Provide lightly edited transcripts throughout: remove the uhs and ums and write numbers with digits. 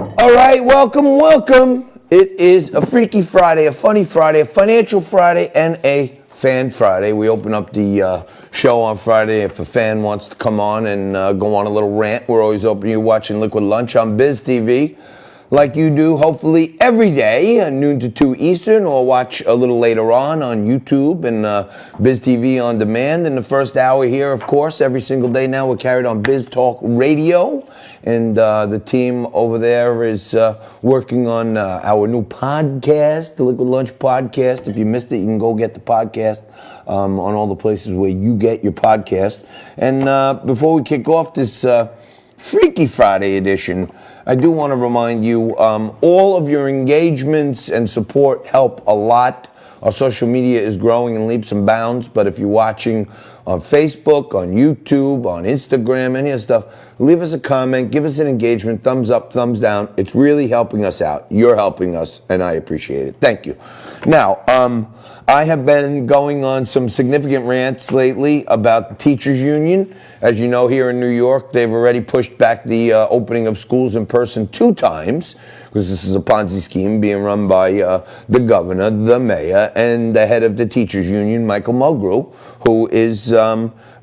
All right, welcome. It is a Freaky Friday, a funny Friday, a financial Friday, and a fan Friday. We open up the show on Friday. If a fan wants to come on and go on a little rant, we're always open to you watching Liquid Lunch on Biz TV, like you do hopefully every day, noon to 2 Eastern, or watch a little later on YouTube and Biz TV on demand. In the first hour here, of course, every single day now, we're carried on Biz Talk Radio. And the team over there is working on our new podcast, the Liquid Lunch podcast. If you missed it, you can go get the podcast on all the places where you get your podcast. And before we kick off this Freaky Friday edition, I do want to remind you, all of your engagements and support help a lot. Our social media is growing in leaps and bounds, but if you're watching on Facebook, on YouTube, on Instagram, any of that stuff, leave us a comment, give us an engagement, thumbs up, thumbs down. It's really helping us out. You're helping us, and I appreciate it. Thank you. Now, I have been going on some significant rants lately about the teachers union. As you know, here in New York, they've already pushed back the opening of schools in person 2 times, because this is a Ponzi scheme being run by the governor, the mayor, and the head of the teachers union, Michael Mulgrew, who is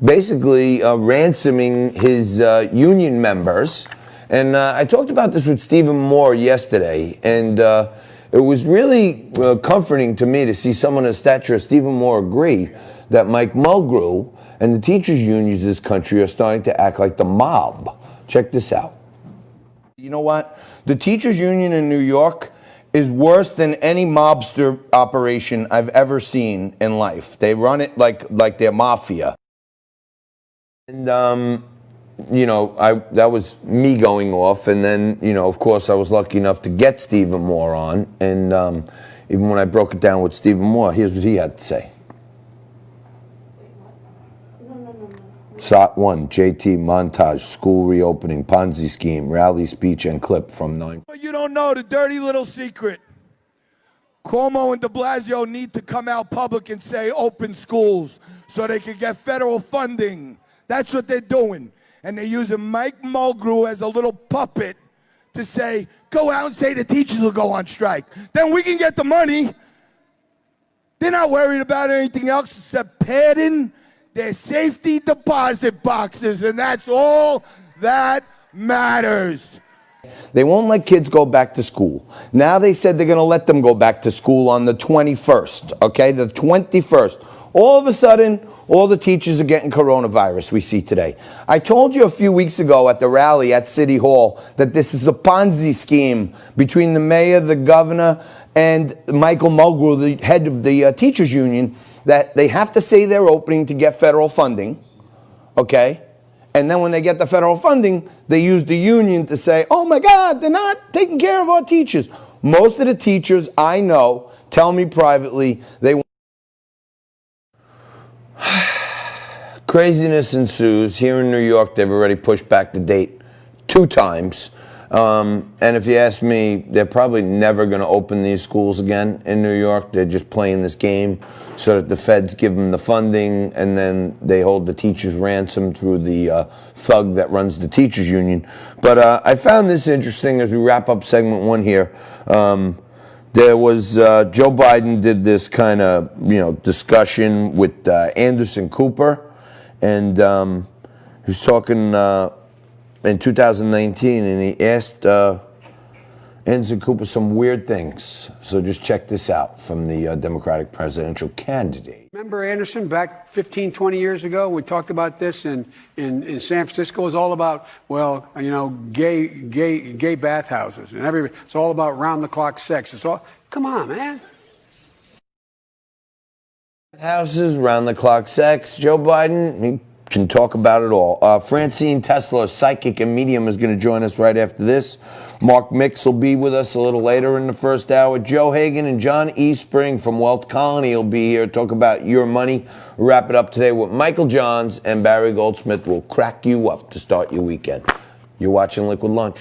basically ransoming his union members. And I talked about this with Stephen Moore yesterday, and it was really comforting to me to see someone of stature as Stephen Moore agree that Mike Mulgrew and the teachers unions in this country are starting to act like the mob. Check this out. You know what? The teachers union in New York is worse than any mobster operation I've ever seen in life. They run it like they're mafia. And you know, that was me going off, and then, you know, of course, I was lucky enough to get Stephen Moore on, and even when I broke it down with Stephen Moore, here's what he had to say. SOT 1, JT, montage, school reopening, Ponzi scheme, rally speech, and clip from 9. But you don't know the dirty little secret. Cuomo and Blasio need to come out public and say open schools so they can get federal funding. That's what they're doing. And they're using Mike Mulgrew as a little puppet to say, go out and say the teachers will go on strike. Then we can get the money. They're not worried about anything else except padding their safety deposit boxes, and that's all that matters. They won't let kids go back to school. Now they said they're going to let them go back to school on the 21st, okay, the 21st. All of a sudden, all the teachers are getting coronavirus, we see today. I told you a few weeks ago at the rally at City Hall that this is a Ponzi scheme between the mayor, the governor, and Michael Mulgrew, the head of the teachers union, that they have to say they're opening to get federal funding, okay? And then when they get the federal funding, they use the union to say, oh my God, they're not taking care of our teachers. Most of the teachers I know tell me privately they want. Craziness ensues. Here in New York, they've already pushed back the date 2 times. And if you ask me, they're probably never going to open these schools again in New York. They're just playing this game so that the feds give them the funding, and then they hold the teachers ransom through the thug that runs the teachers union. But I found this interesting as we wrap up segment 1 here. There was Joe Biden did this kind of discussion with Anderson Cooper, and he was talking in 2019, and he asked Anderson Cooper some weird things. So just check this out from the Democratic presidential candidate. Remember Anderson back 15, 20 years ago? We talked about this in San Francisco. It was all about, well, gay bathhouses, and it's all about round-the-clock sex. It's all, come on, man. Houses, round-the-clock sex. Joe Biden, he can talk about it all. Francine Tesla, psychic and medium, is going to join us right after this. Mark Mix will be with us a little later in the first hour. Joe Hagan and John E. Spring from Wealth Colony will be here to talk about your money. We'll wrap it up today with Michael Johns, and Barry Goldsmith will crack you up to start your weekend. You're watching Liquid Lunch.